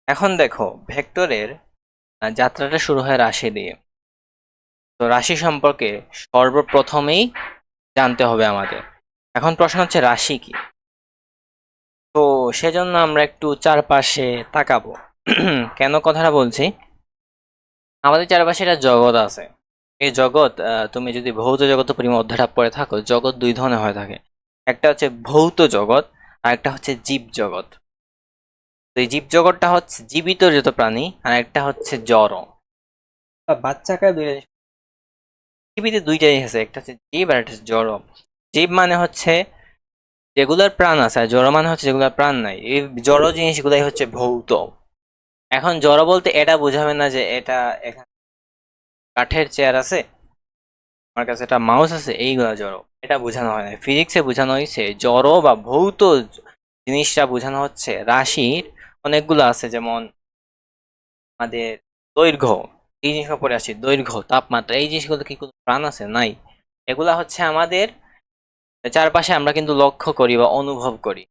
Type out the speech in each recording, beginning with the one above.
এখন দেখো ভেক্টরের যাত্রাটা শুরু হয় রাশি দিয়ে। তো রাশি সম্পর্কে সর্বপ্রথমেই জানতে হবে আমাদের। এখন প্রশ্ন হচ্ছে রাশি কি। তো সেজন্য আমরা একটু চারপাশে তাকাবো। কেন কথাটা বলছি, আমাদের চারপাশে একটা জগৎ আছে। এই জগৎ, তুমি যদি ভৌত জগৎ পরিমাণ অধ্যায়টা পড়ে থাকো, জগৎ দুই ধরনের হয়ে থাকে। একটা হচ্ছে ভৌত জগৎ, আর একটা হচ্ছে জীব জগৎ। তো এই জীব জগৎটা হচ্ছে জীবিত যত প্রাণী, আর একটা হচ্ছে জড় বা বাচ্চাকার দুইটা জিনিস। পৃথিবীতে দুইটা জিনিস আছে, একটা হচ্ছে জীব আর একটা হচ্ছে জড়। জীব মানে হচ্ছে যেগুলোর প্রাণ আছে, আর জড় মানে হচ্ছে যেগুলোর প্রাণ নাই। এই জড় জিনিসগুলাই হচ্ছে ভৌত। এখন জড় বলতে এটা বোঝাবে না যে এটা এখানে কাঠের চেয়ার আছে, আমার কাছে একটা মাউস আছে, এইগুলা জড়। এটা বোঝানো হয় না, ফিজিক্সে বোঝানো হয়েছে জড় বা ভৌত জিনিসটা বোঝানো হচ্ছে রাশির অনেকগুলো আছে, যেমন আমাদের দৈর্ঘ্য, এই জিনিসটা পড়ে আসছি, দৈর্ঘ্য, তাপমাত্রা, এই জিনিসগুলো কি কোনো প্রাণ আছে? নাই। এগুলা হচ্ছে আমাদের চারপাশে আমরা কিন্তু লক্ষ্য করি বা অনুভব করি।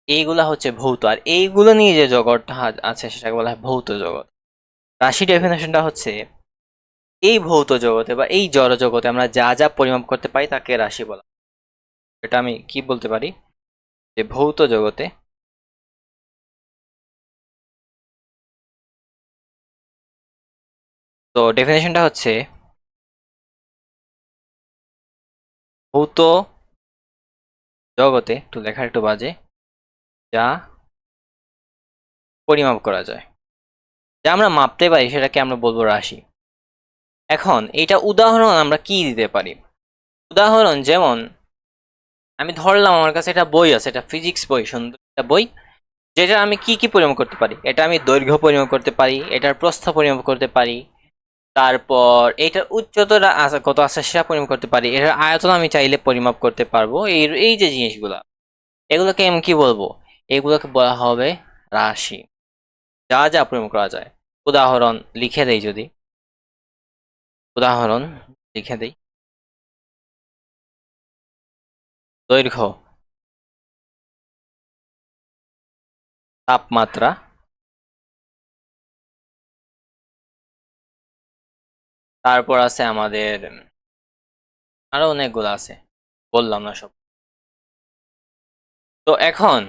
এইগুলা হচ্ছে ভৌত, আর এইগুলো নিয়ে যে জগৎটা আছে সেটাকে বলা হয় ভৌত জগৎ। রাশি ডেফিনেশনটা হচ্ছে এই ভৌত জগতে বা এই জড় জগতে আমরা যা যা পরিমাপ করতে পারি তাকে রাশি বলা। এটা আমি কি বলতে পারি, যে ভৌত জগতে তো ডেফিনেশনটা হচ্ছে ভৌত জগতে, একটু লেখার একটু বাজে, যা পরিমাপ করা যায়, যা আমরা মাপতে পারি সেটাকে আমরা বলবো রাশি। এখন এটা উদাহরণ আমরা কি দিতে পারি? উদাহরণ যেমন আমি ধরলাম আমার কাছে একটা বই আছে, এটা ফিজিক্স বই, সুন্দর একটা বই, যেটা আমি কি কি পরিমাপ করতে পারি। এটা আমি দৈর্ঘ্য পরিমাপ করতে পারি, এটার প্রস্থ পরিমাপ করতে পারি, তারপর এটার উচ্চতা কত আছে সেটা পরিমাপ করতে পারি, এটার আয়তন আমি চাইলে পরিমাপ করতে পারবো। এই এই যে জিনিসগুলা, এগুলোকে আমি কি বলবো? এগুলোকে বলা হবে রাশি, যা যা পরিমাপ করা যায়। উদাহরণ লিখে দেই, যদি উদাহরণ লিখে দেই, দৈর্ঘ্য, তাপমাত্রা, তারপর আছে আমাদের আরো অনেকগুলো আছে, বললাম না সব। তো এখন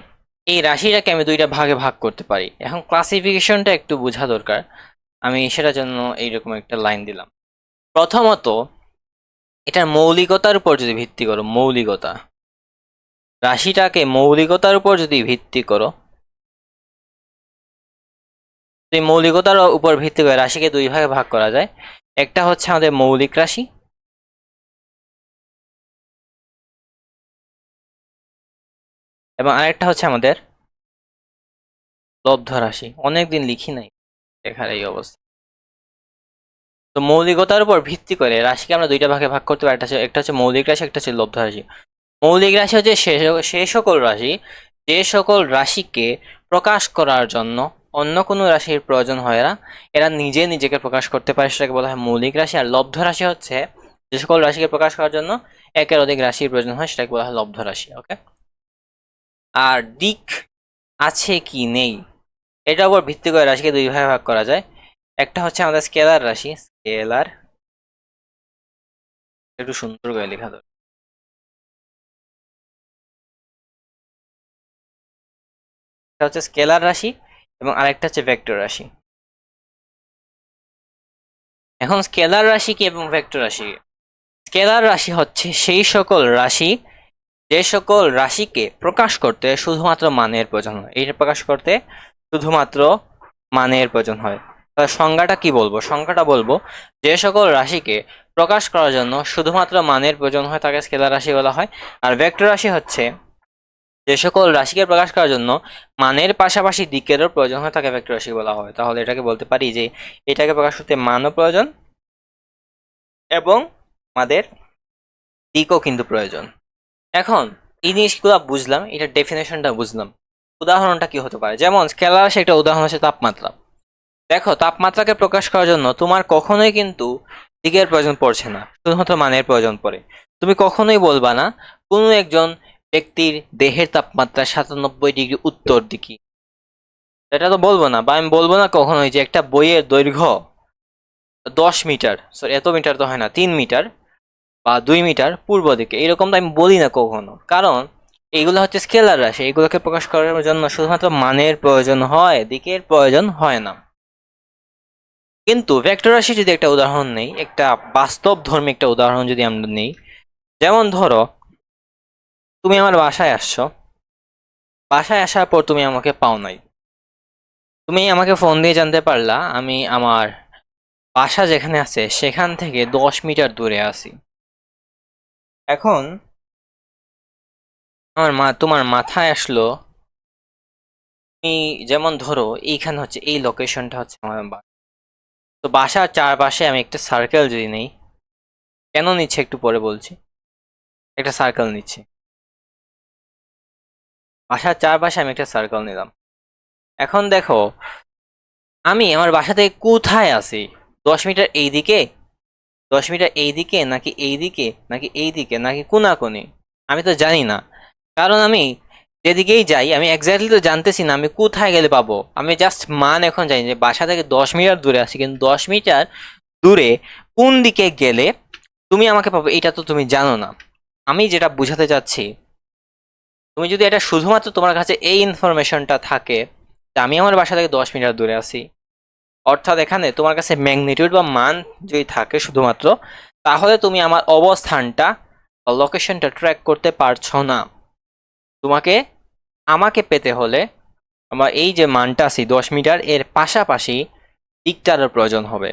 এই রাশিটাকে আমি দুইটা ভাগে ভাগ করতে পারি। এখন ক্লাসিফিকেশনটা একটু বোঝা দরকার, আমি সেটার জন্য এইরকম একটা লাইন দিলাম। প্রথমত, এটার মৌলিকতার উপর যদি ভিত্তি করো, মৌলিকতা, রাশিটাকে মৌলিকতার উপর যদি ভিত্তি করো, এই মৌলিকতার উপর ভিত্তি করে রাশিকে দুই ভাগে ভাগ করা যায়। একটা হচ্ছে আমাদের মৌলিক রাশি, এবং আরেকটা হচ্ছে আমাদের লব্ধ রাশি। অনেকদিন লিখি নাই, লেখার এই অবস্থা। তো মৌলিকতার উপর ভিত্তি করে রাশিকে আমরা দুইটা ভাগে ভাগ করতে পারি, একটা হচ্ছে মৌলিক রাশি, একটা হচ্ছে লব্ধ রাশি। মৌলিক রাশি হচ্ছে সে সকল রাশি, যে সকল রাশিকে প্রকাশ করার জন্য অন্য কোনো রাশির প্রয়োজন হয় না, এরা নিজে নিজেকে প্রকাশ করতে পারে, সেটাকে বলা হয় মৌলিক রাশি। আর লব্ধ রাশি হচ্ছে যে সকল রাশিকে প্রকাশ করার জন্য একের অধিক রাশির প্রয়োজন হয়, সেটাকে বলা হয় লব্ধ রাশি। ওকে। আর দিক আছে কি নেই, এটার উপর ভিত্তি করে রাশিকে দুই ভাগে ভাগ করা যায়। একটা হচ্ছে আমাদের স্কেলার রাশি, স্কেলার, একটু সুন্দর করে লেখা দরকার। একটা হচ্ছে স্কেলার রাশি, এবং আরেকটা হচ্ছে ভেক্টর রাশি। এখন স্কেলার রাশি কি এবং ভেক্টর রাশি কি? স্কেলার রাশি হচ্ছে সেই সকল রাশি, যে সকল রাশিকে প্রকাশ করতে শুধুমাত্র মানের প্রয়োজন হয়। এইটা প্রকাশ করতে শুধুমাত্র মানের প্রয়োজন হয়। তাহলে সংজ্ঞাটা কি বলবো? সংজ্ঞাটা বলবো, যে সকল রাশিকে প্রকাশ করার জন্য শুধুমাত্র মানের প্রয়োজন হয় তাকে স্কেলার রাশি বলা হয়। আর ভেক্টর রাশি হচ্ছে যে সকল রাশিকে প্রকাশ করার জন্য মানের পাশাপাশি দিকেরও প্রয়োজন হয় তাকে ভেক্টর রাশি বলা হয়। তাহলে এটাকে বলতে পারি যে এটাকে প্রকাশ করতে মানও প্রয়োজন, এবং আমাদের দিকও কিন্তু প্রয়োজন। এখন এই জিনিসগুলো বুঝলাম, এটা ডেফিনেশনটা বুঝলাম। উদাহরণটা কি হতে পারে? যেমন স্কেলার রাশি, একটা উদাহরণ হচ্ছে তাপমাত্রা। দেখো, তাপমাত্রাকে প্রকাশ করার জন্য তোমার কখনোই কিন্তু দিকের প্রয়োজন পড়ছে না, শুধুমাত্র মানের প্রয়োজন পড়ে। তুমি কখনোই বলবা না কোনো একজন ব্যক্তির দেহের তাপমাত্রা 97 ডিগ্রি উত্তর দিকে, এটা তো বলবো না, বা আমি বলবো না কখনোই যে একটা বইয়ের দৈর্ঘ্য 10 মিটার, সরি এত মিটার তো হয় না, 3 মিটার বা 2 মিটার পূর্ব দিকে, এরকম তো আমি বলি না কখনো। কারণ এইগুলো হচ্ছে স্কেলার রাশি, এগুলোকে প্রকাশ করার জন্য শুধুমাত্র মানের প্রয়োজন হয়, দিকের প্রয়োজন হয় না। কিন্তু ভেক্টর রাশি যদি একটা উদাহরণ নেই, একটা বাস্তব ধর্মী একটা উদাহরণ যদি আমরা নেই, যেমন ধরো তুমি আমার বাসায় আসছো, বাসায় আসার পর তুমি আমাকে পাও নাই, তুমি আমাকে ফোন দিয়ে জানতে পারলা আমি আমার বাসা যেখানে আছে সেখান থেকে 10 মিটার দূরে আছি। এখন তোমার মাথায় আসলো, তুমি যেমন ধরো এইখানে হচ্ছে এই লোকেশনটা হচ্ছে আমার বাসা। তো বাসার চারপাশে আমি একটা সার্কেল যদি নেই, কেন নিচ্ছে একটু পরে বলছি, একটা সার্কেল নিচ্ছি, বাসার চারপাশে আমি একটা সার্কেল নিলাম। এখন দেখো আমি আমার বাসা থেকে কোথায় আছি, 10 মিটার এইদিকে, 10 মিটার এইদিকে নাকি এইদিকে নাকি এইদিকে নাকি কোনাকুনি, আমি তো জানি না। কারণ আমি যেদিকেই যাই আমি এক্স্যাক্টলি তো জানতেছি না আমি কোথায় গেলে পাবো। আমি জাস্ট মান এখন জানি যে বাসা থেকে 10 মিটার দূরে আছি, কিন্তু 10 মিটার দূরে কোন দিকে গেলে তুমি আমাকে পাবো এটা তো তুমি জানো না। আমি যেটা বুঝাতে চাচ্ছি, তুমি যদি এটা শুধুমাত্র তোমার কাছে এই ইনফরমেশনটা থাকে যে আমি আমার বাসা থেকে 10 মিটার দূরে আছি, অর্থাৎ এখানে তোমার কাছে ম্যাগনিটিউড বা মান যদি থাকে শুধুমাত্র, তাহলে তুমি আমার অবস্থানটা বা লোকেশনটা ট্র্যাক করতে পারছো না। তোমাকে আমাকে পেতে হলে আমার এই যে মানটা আছে 10 মিটার এর পাশাপাশি দিকটারও প্রয়োজন হবে।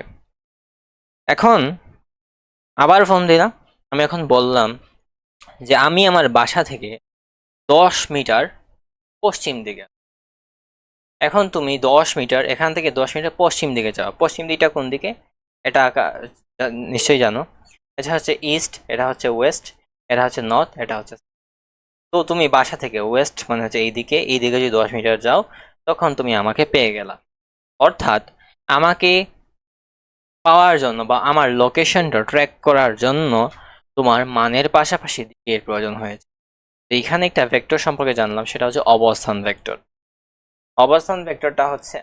এখন আবার ফোন দিলাম, আমি এখন বললাম যে আমি আমার বাসা থেকে 10 মিটার পশ্চিম দিকে। এখন তুমি 10 মিটার এখান থেকে 10 মিটার পশ্চিম দিকে যাও, পশ্চিম দিকটা কোন দিকে এটা নিশ্চয়ই জানো, এটা হচ্ছে ইস্ট, এটা হচ্ছে ওয়েস্ট, এটা হচ্ছে নর্থ, এটা হচ্ছে। তো তুমি বাসা থেকে ওয়েস্ট মানে হচ্ছে এইদিকে, এইদিকে যদি 10 মিটার যাও তখন তুমি আমাকে পেয়ে গেলা। অর্থাৎ আমাকে পাওয়ার জন্য বা আমার লোকেশনটা ট্র্যাক করার জন্য তোমার মানের পাশাপাশি দিকের প্রয়োজন হয়েছে। তো এইখানে একটা ভেক্টর সম্পর্কে জানলাম, সেটা হচ্ছে অবস্থান ভেক্টর। অবস্থান ভেক্টরটা হচ্ছে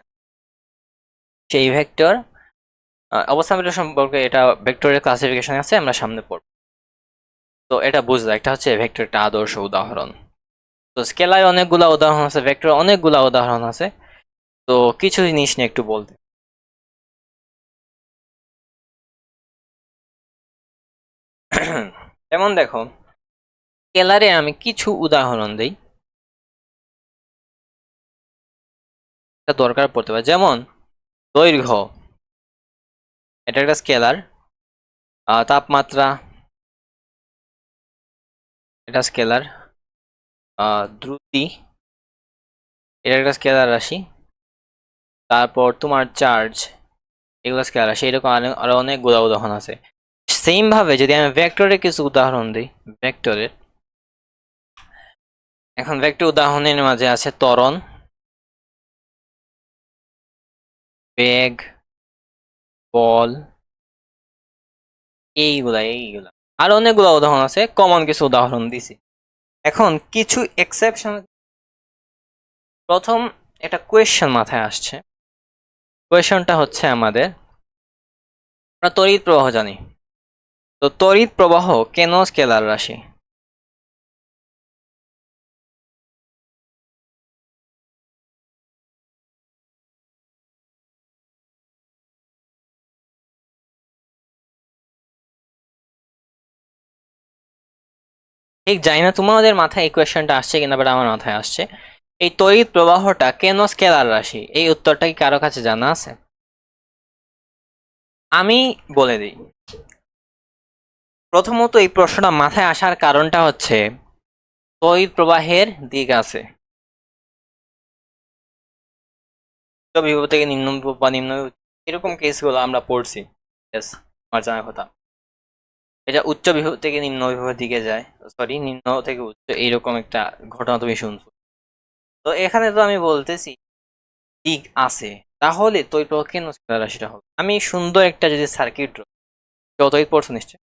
সেই ভেক্টর, অবস্থান ভেক্টর সম্পর্কে এটা ভেক্টরের ক্লাসিফিকেশন আছে, আমরা সামনে পড়ব। তো এটা বুঝলা, একটা হচ্ছে ভেক্টর একটা আদর্শ উদাহরণ। তো স্কেলার অনেকগুলা উদাহরণ আছে, ভেক্টর অনেকগুলা উদাহরণ আছে। তো কিছু জিনিস নিয়ে একটু বলতে, যেমন দেখো স্কেলারে আমি কিছু উদাহরণ দিই, এটা দরকার পড়তে পারে। যেমন দৈর্ঘ্য, এটা একটা স্কেলার। তাপমাত্রা, এটা স্কেলার। দ্রুতি, এটা একটা স্কেলার রাশি। তারপর তোমার চার্জ, এগুলো স্কেলার রাশি। এরকম আরো অনেকগুলো উদাহরণ আছে। সেম ভাবে যদি আমি ভেক্টরের কিছু উদাহরণ দিই, ভেক্টরের, এখন ভেক্টর উদাহরণের মাঝে আছে ত্বরণ, বেগ, বল, এইগুলা আরো অনেকগুলো উদাহরণ আছে, কমন কিছু উদাহরণ দিছি। এখন কিছু এক্সেপশন, প্রথম একটা কোয়েশ্চেন মাথায় আসছে। কোয়েশ্চেনটা হচ্ছে আমরা তড়িৎ প্রবাহ জানি, তো তড়িৎ প্রবাহ কেন স্কেলার রাশি? ঠিক জানি না তোমাদের মাথায় এই কোয়েশ্চেনটা আসছে কিনা, বাট আমার মাথায় আসছে। এই তড়িৎ প্রবাহটা কেন স্কেলার রাশি, এই উত্তরটা কি কারো কাছে জানা আছে? আমি বলে দিই। প্রথমত এই প্রশ্নটা মাথায় আসার কারণটা হচ্ছে তড়িৎ প্রবাহের দিক আছে, উচ্চ বিভব থেকে নিম্ন বিভব বা নিম্ন বিভব, এরকম কেসগুলো আমরা পড়ছি। Yes, আমার জানা কথা। এটা উচ্চ বিভব থেকে নিম্ন বিভবের দিকে যায়, সরি নিম্ন থেকে উচ্চ, এইরকম একটা ঘটনা তুমি শুনছো। তো এখানে তো আমি বলতেছি দিক আছে, তাহলে তড়িৎ প্রবাহ কেন স্কেলার রাশিটা হবে? আমি সুন্দর একটা যদি সার্কিট ড্র, তড়িৎ পড়ছো নিশ্চয়,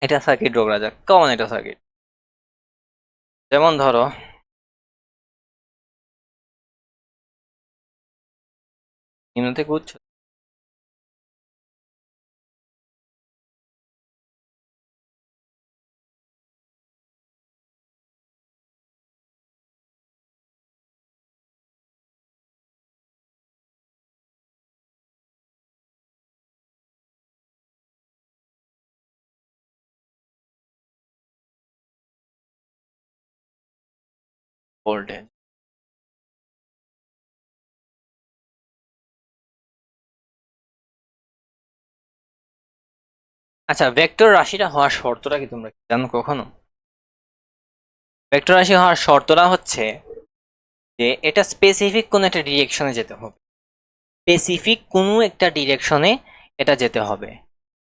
এটা সার্কিট ড্র করা যাক, কেমন এটা সার্কিট। যেমন ধরো নিম্ন থেকে উচ্চ। ভোল্টেজ। আচ্ছা, ভেক্টর রাশিটা হওয়ার শর্তটা কি তোমরা জানো কখনো? ভেক্টর রাশি হওয়ার শর্তটা হচ্ছে যে এটা স্পেসিফিক কোন একটা ডিরেকশনে যেতে হবে, স্পেসিফিক কোনো একটা ডিরেকশনে এটা যেতে হবে।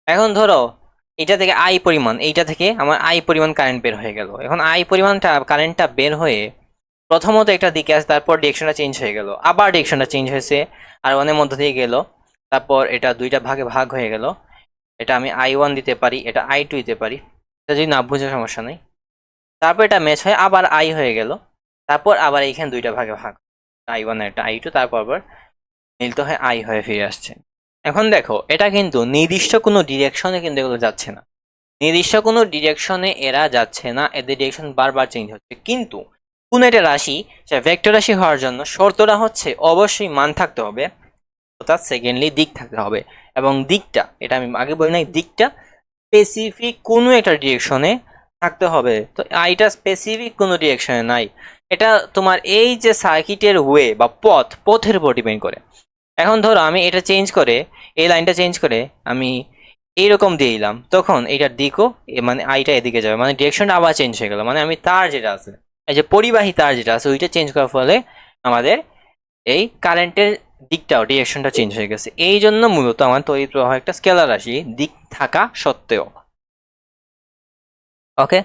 এখন ধরো এটা থেকে আই পরিমাণ, এইটা থেকে আমার আই পরিমাণ কারেন্ট বের হয়ে গেল। এখন আই পরিমাণটা কারেন্টটা বের হয়ে প্রথমত একটা দিকে আসে, তারপর ডিরেকশনটা চেঞ্জ হয়ে গেল, আবার ডিরেকশনটা চেঞ্জ হয়েছে আর অনেক মধ্য দিয়ে গেল, তারপর এটা দুইটা ভাগে ভাগ হয়ে গেল। এটা আমি I1 দিতে পারি, এটা I2 দিতে পারি, এটা যদি না বুঝে সমস্যা নেই। তারপর এটা ম্যাচ হয়ে আবার আই হয়ে গেল, তারপর আবার এইখানে দুইটা ভাগে ভাগ, I1 আর একটা I2, তারপর আবার মিলিত হয়ে আই হয়ে ফিরে আসছে। এখন দেখো এটা কিন্তু নির্দিষ্ট কোনো ডিরেকশনে কিন্তু এগুলো যাচ্ছে না, নির্দিষ্ট কোনো ডিরেকশনে এরা যাচ্ছে না, এদের ডিরেকশন বারবার চেঞ্জ হচ্ছে। কিন্তু কোন একটা রাশি, সে ভেক্টর রাশি হওয়ার জন্য শর্তটা হচ্ছে অবশ্যই মান থাকতে হবে, অর্থাৎ সেকেন্ডলি দিক থাকতে হবে, এবং দিকটা, এটা আমি আগে বলি নাই, দিকটা স্পেসিফিক কোনো একটা ডিরেকশনে থাকতে হবে। তো আইটা স্পেসিফিক কোনো ডিরেকশনে নাই, এটা তোমার এই যে সার্কিটের ওয়ে বা পথের উপর ডিপেন্ড করে। এখন ধরো আমি এটা চেঞ্জ করে, এই লাইনটা চেঞ্জ করে আমি এইরকম দিয়ে দিলাম, তখন এইটার দিকও মানে আইটা এদিকে যাবে, মানে ডিরেকশনটা আবার চেঞ্জ হয়ে গেল, মানে আমি তার যেটা আছে, এই যে পরিবাহী তার যেটা আছে ওইটা চেঞ্জ করার ফলে আমাদের এই কারেন্টের দিকটাও ডিরেকশনটা চেঞ্জ হয়ে গেছে। এই জন্য মূলত আমার তড়িৎ প্রবাহ একটা স্কেলার রাশি দিক থাকা সত্ত্বেও। ওকে,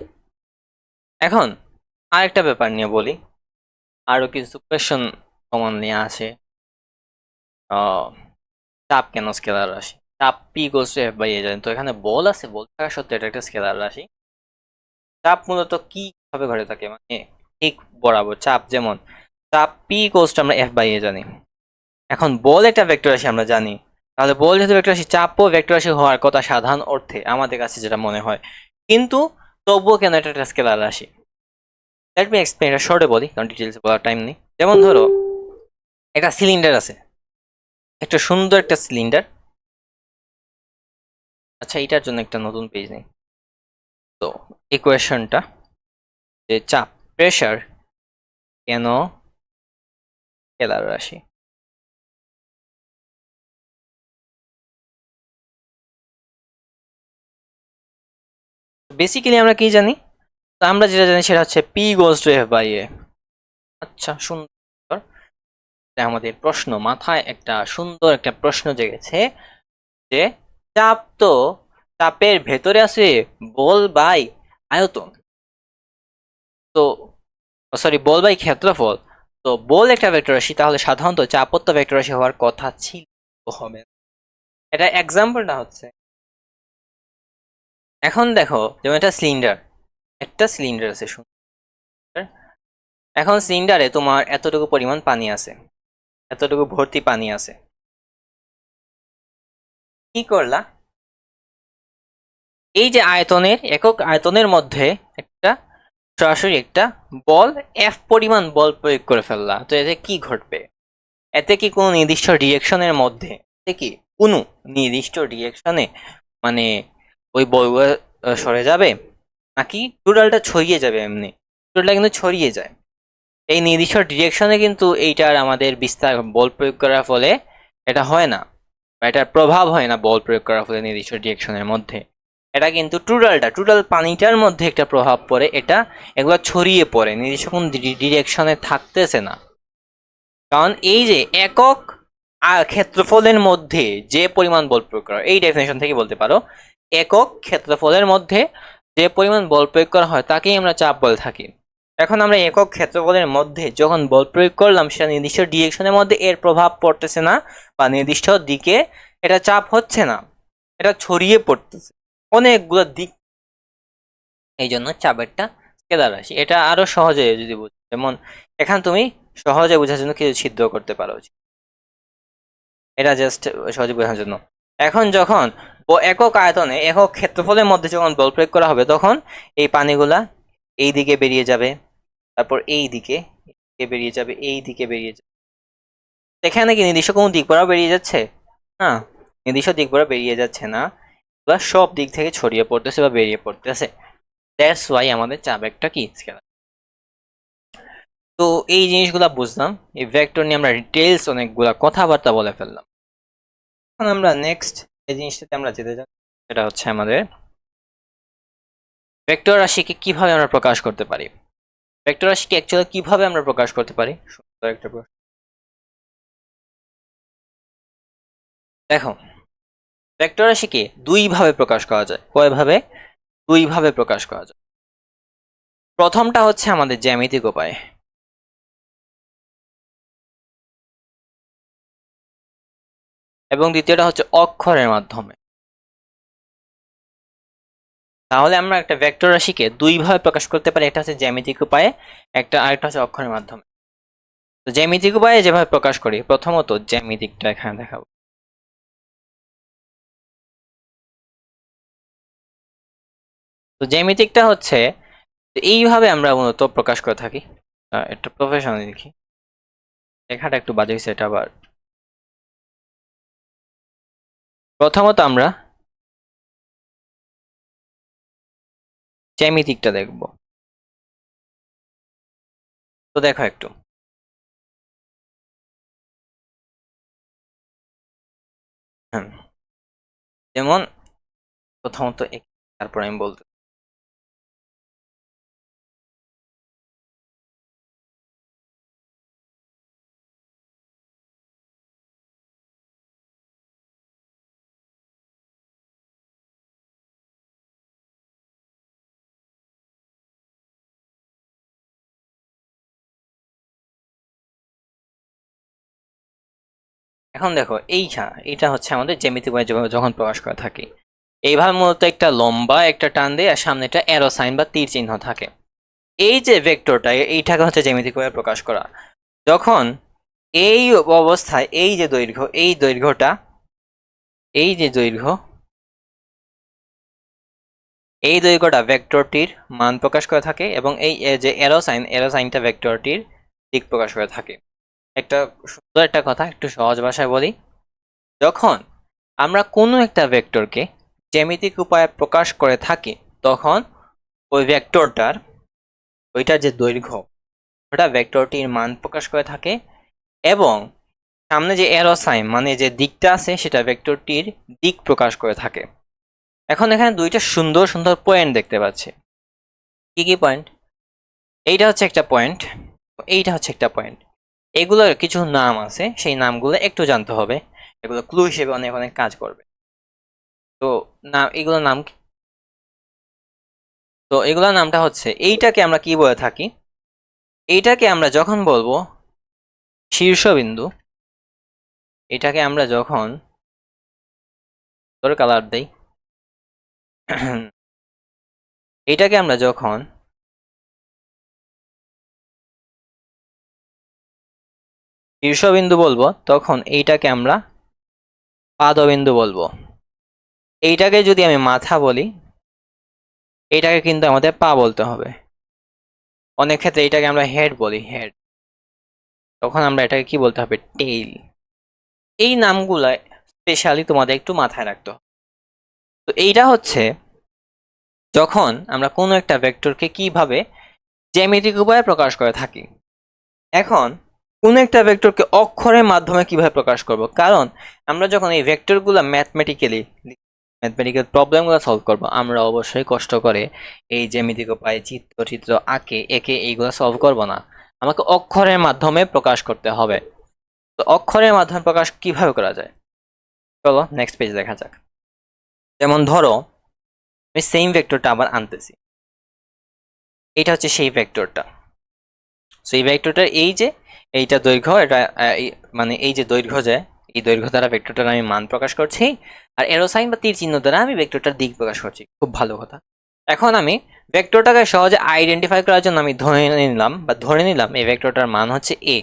এখন আরেকটা ব্যাপার নিয়ে বলি, আরো কিছু কোয়েশ্চন কমন নিয়ে আছে। চাপ কেন স্কেলার রাশি? চাপ P equals to F by A, জানেন তো এখানে বল আছে, বল থাকা সত্ত্বেও এটা একটা স্কেলার রাশি। চাপ মূলত কি ভাবে ঘটে থাকে, মানে ঠিক বরাবর চাপ, যেমন চাপ পি ইকুয়ালস টু আমরা এফ বাই এ জানি। এখন বল একটা ভেক্টর রাশি আমরা জানি, তাহলে বল যেহেতু ভেক্টর রাশি, চাপও ভেক্টর রাশি হওয়ার কথা সাধারণ অর্থে আমাদের কাছে যেটা মনে হয়, কিন্তু তবুও কেন এটা একটা স্কেলার রাশি? লেট মি এক্সপ্লেন, এটা শর্টে বলি কারণ ডিটেলসে বলার টাইম নেই। যেমন ধরো একটা সিলিন্ডার আছে, একটা সুন্দর একটা সিলিন্ডার। আচ্ছা, এটার জন্য একটা নতুন পেজ নেই। তো ইকুয়েশনটা যে চাপ, প্রেশার কেন স্কেলার রাশি? বেসিক্যালি আমরা কি জানি? তো আমরা যেটা জানি সেটা হচ্ছে P goes to F by A. আচ্ছা, সুন্দর, আমাদের প্রশ্ন মাথায় একটা সুন্দর একটা প্রশ্ন জেগেছে যে চাপ তো, চাপের ভেতরে আছে বল বাই আয়তন, তো সরি বল বাই ক্ষেত্রফল, তো বল একটা ভেক্টর রাশি, তাহলে সাধারণত চাপও তো ভেক্টর রাশি হওয়ার কথা ছিল, হবে। এটা এক্সাম্পলটা হচ্ছে, এখন দেখো যেমন একটা সিলিন্ডার, একটা সিলিন্ডার আছে সুন্দর। এখন সিলিন্ডারে তোমার এতটুকু পরিমাণ পানি আছে, এতটুকু ভর্তি পানি আছে। কি করলা, এই যে আয়তনের একক আয়তনের মধ্যে একটা সরাসরি একটা বল এফ পরিমাণ বল প্রয়োগ করে ফেললা, তো এতে কি ঘটবে? এতে কি কোনো নির্দিষ্ট ডিরেকশনের মধ্যে, এতে কি কোনো নির্দিষ্ট ডিরেকশনে মানে ওই বলগুলো সরে যাবে, নাকি টোটালটা ছড়িয়ে যাবে? এমনি টোটালটা কিন্তু ছড়িয়ে যায়, এই নির্দিষ্ট ডিরেকশনে কিন্তু এইটার আমাদের বিস্তার বল প্রয়োগ করার ফলে এটা হয় না, বা এটার প্রভাব হয় না বল প্রয়োগ করার ফলে নির্দিষ্ট ডিরেকশনের মধ্যে। এটা কিন্তু টোটাল পানিটার মধ্যে একটা প্রভাব পড়ে, এটা একবার ছড়িয়ে পড়ে, নির্দিষ্ট কোন ডিরেকশনে থাকতেছে না। কারণ এই যে একক ক্ষেত্রফলের মধ্যে যে পরিমাণ বল প্রয়োগ করা, এই ডেফিনেশন থেকে বলতে পারো একক ক্ষেত্রফলের মধ্যে যে পরিমাণ বল প্রয়োগ করা হয় তাকেই আমরা চাপ বলে থাকি। এখন আমরা একক ক্ষেত্রফলের মধ্যে যখন বল প্রয়োগ করলাম, সেটা নির্দিষ্ট ডিরেকশনের মধ্যে এর প্রভাব পড়তেছে না, বা নির্দিষ্ট দিকে এটা চাপ হচ্ছে না, এটা ছড়িয়ে পড়তেছে অনেকগুলো দিক, এই জন্য চাপেরটা স্কেলার রাশি। এটা আরো সহজে যদি বুঝো, যেমন এখানে তুমি সহজে বোঝার জন্য কিছু ছিদ্র করতে পারো, এটা জাস্ট সহজে বোঝানোর জন্য। এখন যখন একক আয়তনে একক ক্ষেত্রফলের মধ্যে যখন বল প্রয়োগ করা হবে তখন এই পানিগুলা এই দিকে বেরিয়ে যাবে, তারপর এই দিকে বেরিয়ে যাবে, এই দিকে বেরিয়ে যাবে। এখানে কি নির্দিষ্ট কোনো দিক বরাবর বেরিয়ে যাচ্ছে? না, নির্দিষ্ট দিক বরাবর বেরিয়ে যাচ্ছে না, বা সব দিক থেকে ছড়িয়ে পড়তেছে বা বেরিয়ে পড়তেছে। দ্যাটস ওয়াই আমাদের চাপ একটা কি স্কেলার। তো এই জিনিসগুলা বুঝলাম, এই ভেক্টর নিয়ে আমরা ডিটেলস অনেকগুলা কথাবার্তা বলে ফেললাম। এখন আমরা নেক্সট এই জিনিসটাতে আমরা যেতে চাই, সেটা হচ্ছে আমাদের ভেক্টর রাশিকে কিভাবে আমরা প্রকাশ করতে পারি। ভেক্টর রাশিকে অ্যাকচুয়ালি কিভাবে আমরা প্রকাশ করতে পারি, সুন্দর একটা প্রশ্ন। দেখো, ভেক্টর রাশিকে দুই ভাবে প্রকাশ করা যায়। কয়ভাবে? দুই ভাবে প্রকাশ করা যায়। প্রথমটা হচ্ছে আমাদের জ্যামিতিক উপায়, এবং দ্বিতীয়টা হচ্ছে অক্ষরের মাধ্যমে। তাহলে আমরা একটা ভেক্টর রাশিকে দুই ভাবে প্রকাশ করতে পারি, একটা হচ্ছে জ্যামিতিক উপায়ে, আরেকটা হচ্ছে অক্ষরের মাধ্যমে। তো জ্যামিতিক উপায়ে যেভাবে প্রকাশ করি, প্রথমত জ্যামিতিকটা এখানে দেখাবো। তো জ্যামিতিকটা হচ্ছে এইভাবে আমরা মূলত প্রকাশ করে থাকি। একটা প্রফেশনাল লিখি, লেখাটা একটু বাজে হয়েছে, এটা আবার। প্রথমত আমরা জ্যামিতিকটা দেখব। তো দেখো একটু, হ্যাঁ, যেমন প্রথমত তারপর আমি বলতে, এখন দেখো এইটা হচ্ছে আমাদের জ্যামিতিক উপায়ে যখন প্রকাশ করে থাকি, এইভাবে মূলত একটা লম্বা একটা টান দেয় আর সামনে একটা অ্যারো সাইন বা তীর চিহ্ন থাকে। এই যে ভেক্টরটা, এইটাকে হচ্ছে জ্যামিতিক উপায়ে প্রকাশ করা। যখন এই অবস্থায় এই যে দৈর্ঘ্য, এই দৈর্ঘ্যটা, এই যে দৈর্ঘ্য, এই দৈর্ঘ্যটা ভেক্টরটির মান প্রকাশ করে থাকে, এবং এই যে এরো সাইনটা ভেক্টরটির দিক প্রকাশ করে থাকে। একটা সুন্দর একটা কথা একটু সহজ ভাষায় বলি, যখন আমরা কোনো একটা ভেক্টরকে জ্যামিতিক উপায়ে প্রকাশ করে থাকি, তখন ওই ভেক্টরটার ওইটার যে দৈর্ঘ্য, ওটা ভেক্টরটির মান প্রকাশ করে থাকে, এবং সামনে যে এরো সাইন মানে যে দিকটা আছে সেটা ভেক্টরটির দিক প্রকাশ করে থাকে। এখন এখানে দুইটা সুন্দর সুন্দর পয়েন্ট দেখতে পাচ্ছি। কি কি পয়েন্ট? এইটা হচ্ছে একটা পয়েন্ট, এইটা হচ্ছে একটা পয়েন্ট। এগুলোর কিছু নাম আছে, সেই নামগুলো একটু জানতে হবে, এগুলো ক্লু হিসেবে অনেক অনেক কাজ করবে। তো এগুলোর নাম কি? তো এগুলোর নামটা হচ্ছে, এইটাকে আমরা কি বলে থাকি, এইটাকে আমরা যখন বলবো শীর্ষবিন্দু, এটাকে আমরা যখন তোর কালার দেই, এটাকে আমরা যখন শীর্ষবিন্দু বলবো, তখন এইটাকে আমরা পাদবিন্দু বলবো। এইটাকে যদি আমি মাথা বলি, এইটাকে কিন্তু আমাদের পা বলতে হবে। অনেক ক্ষেত্রে এইটাকে আমরা হেড বলি, হেড, তখন আমরা এটাকে কি বলতে হবে, টেইল। এই নামগুলা স্পেশালি তোমাদের একটু মাথায় রাখতে হবে। তো এইটা হচ্ছে যখন আমরা কোনো একটা ভেক্টরকে কিভাবে জ্যামিতিক উপায়ে প্রকাশ করে থাকি। এখন কোন একটা ভেক্টরকে অক্ষরের মাধ্যমে কিভাবে প্রকাশ করব, কারণ আমরা যখন এই ভেক্টরগুলো ম্যাথমেটিক্যাল প্রবলেমগুলো সলভ করব, আমরা অবশ্যই কষ্ট করে এই জ্যামিতিক উপায়ে চিত্র একে এইগুলো সলভ করব না, আমাকে অক্ষরের মাধ্যমে প্রকাশ করতে হবে। তো অক্ষরের মাধ্যমে প্রকাশ কিভাবে করা যায়, চলো নেক্সট পেজ দেখা যাক। যেমন ধরো আমি সেম ভেক্টরটা আবার আনতেছি, এটা হচ্ছে সেই ভেক্টরটা। সো এই ভেক্টরটার এইটা দৈর্ঘ্য, এটা মানে এই যে দৈর্ঘ্য, যে এই দৈর্ঘ্য দ্বারা ভেক্টরটার আমি মান প্রকাশ করছি, আর এরো সাইন বা তীর চিহ্ন দ্বারা আমি ভেক্টরটার দিক প্রকাশ করছি। খুব ভালো কথা। এখন আমি ভেক্টরটাকে সহজে আইডেন্টিফাই করার জন্য আমি ধরে নিলাম এই ভেক্টরটার মান হচ্ছে এ।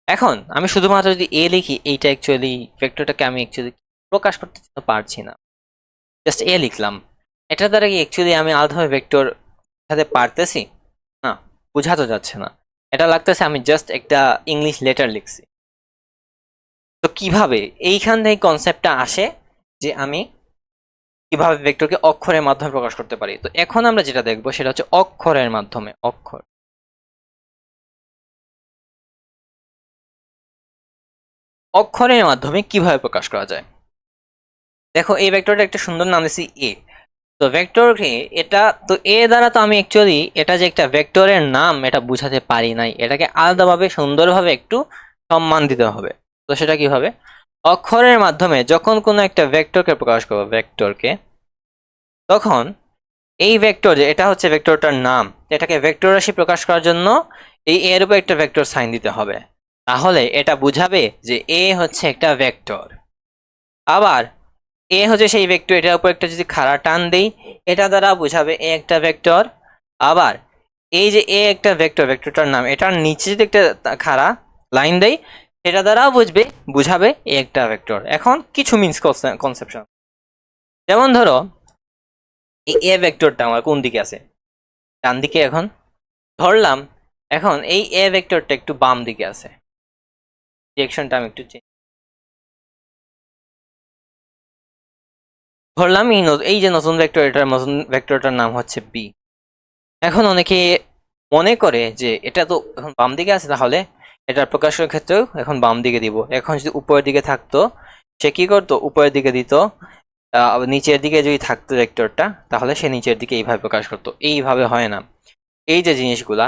এখন আমি শুধুমাত্র যদি এ লিখি, এইটা অ্যাকচুয়ালি ভেক্টরটাকে আমি অ্যাকচুয়ালি প্রকাশ করতে পারছি না, জাস্ট এ লিখলাম। এটা দ্বারা কি অ্যাকচুয়ালি আমি আলাদাভাবে ভেক্টর বোঝাতে পারতেছি? না, বোঝাতে যাচ্ছে না। এটা লাগতেছে আমি জাস্ট একটা ইংলিশ লেটার লিখছি। তো কিভাবে এইখান থেকে কনসেপ্টটা আসে যে আমি কিভাবে ভেক্টরকে অক্ষরের মাধ্যমে প্রকাশ করতে পারি। তো এখন আমরা যেটা দেখবো সেটা হচ্ছে অক্ষরের মাধ্যমে। অক্ষরের মাধ্যমে কিভাবে প্রকাশ করা যায়। দেখো এই ভেক্টরটা একটা সুন্দর নাম দিচ্ছি এ। তো ভেক্টরকে এটা তো এ দ্বারা তো আমি অ্যাকচুয়ালি এটা যে একটা ভেক্টরের নাম এটা বুঝাতে পারি নাই, এটাকে আলাদাভাবে সুন্দরভাবে একটু সম্মান দিতে হবে। তো সেটা কিভাবে? অক্ষরের মাধ্যমে যখন কোনো একটা ভেক্টরকে প্রকাশ করবো, ভেক্টরকে, তখন এই ভেক্টর যে এটা হচ্ছে ভেক্টরটার নাম, এটাকে ভেক্টর রাশি প্রকাশ করার জন্য এই এর উপর একটা ভেক্টর সাইন দিতে হবে। তাহলে এটা বুঝাবে যে এ হচ্ছে একটা ভেক্টর। আবার এ হচ্ছে সেই ভেক্টর, এটার উপর একটা যদি খাড়া টান দেই, এটা দ্বারা বুঝাবে এ একটা ভেক্টর। আবার এই যে এ একটা ভেক্টর, ভেক্টরটার নাম, এটার নিচে যদি একটা খাড়া লাইন দেই, সেটা দ্বারাও বুঝাবে এ একটা ভেক্টর। এখন কিছু মিনস কনসেপশন, যেমন ধরো এই এ ভেক্টরটা আমার কোন দিকে আছে? ডান দিকে। এখন ধরলাম এখন এই এ ভেক্টরটা একটু বাম দিকে আছে, ডিরেকশনটা আমি একটু ধরলাম এই যে নতুন ভেক্টর, এটার নতুন ভেক্টরটার নাম হচ্ছে বি। এখন অনেকে মনে করে যে এটা তো এখন বাম দিকে আছে, তাহলে এটার প্রকাশের ক্ষেত্রেও এখন বাম দিকে দিব। এখন যদি উপরের দিকে থাকতো, সে কি করতো? উপরের দিকে দিত। নিচের দিকে যদি থাকতো ভেক্টরটা, তাহলে সে নিচের দিকে এইভাবে প্রকাশ করতো। এইভাবে হয় না। এই যে জিনিসগুলা,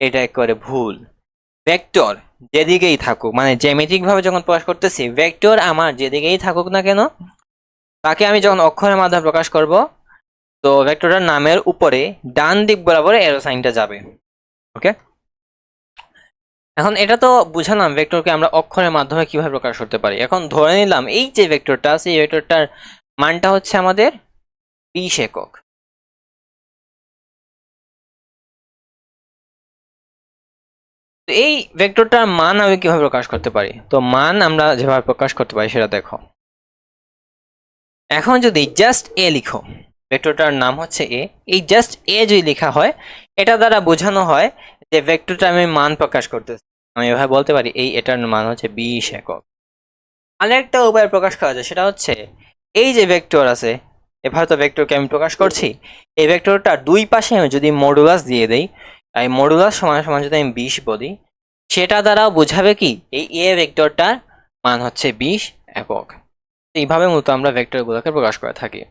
এটা একেবারে ভুল। ভেক্টর যেদিকেই থাকুক, মানে জ্যামিতিক ভাবে যখন প্রকাশ করতেছি, ভেক্টর আমার যেদিকেই থাকুক না কেন, তাকে আমি যখন অক্ষরের মাধ্যমে প্রকাশ করব, তো ভেক্টরটার নামের উপরে ডান দিক বরাবর এরো সাইনটা যাবে। ওকে, এখন এটা তো বুঝালাম ভেক্টরকে আমরা অক্ষরের মাধ্যমে কিভাবে প্রকাশ করতে পারি। এখন ধরে নিলাম এই যে ভেক্টরটা আছে, এই ভেক্টরটার মানটা হচ্ছে আমাদের 20 একক। তো এই ভেক্টরটার মান আমি কিভাবে প্রকাশ করতে পারি? তো মান আমরা যেভাবে প্রকাশ করতে পারি সেটা দেখো। এখন যদি জাস্ট এ লিখো, ভেক্টরটার নাম হচ্ছে এ, এই জাস্ট এ যদি লেখা হয়, এটা দ্বারা বোঝানো হয় যে ভেক্টরটা আমি মান প্রকাশ করতেছি। আমি এভাবে বলতে পারি এই এটার মান হচ্ছে 20 একক। আরেকটা উপায় প্রকাশ করা যায়, সেটা হচ্ছে এই যে ভেক্টর আছে, এভাবে তো ভেক্টরকে আমি প্রকাশ করছি, এই ভেক্টরটার দুই পাশে আমি যদি মডুলাস দিয়ে দেই, এই মডুলাস সমান সমান যদি আমি 20 বলি, সেটা দ্বারাও বোঝাবে কি এই এ ভেক্টরটার মান হচ্ছে 20 একক। এইভাবে মূলত আমরা ভেক্টরগুলোকে প্রকাশ করে থাকি।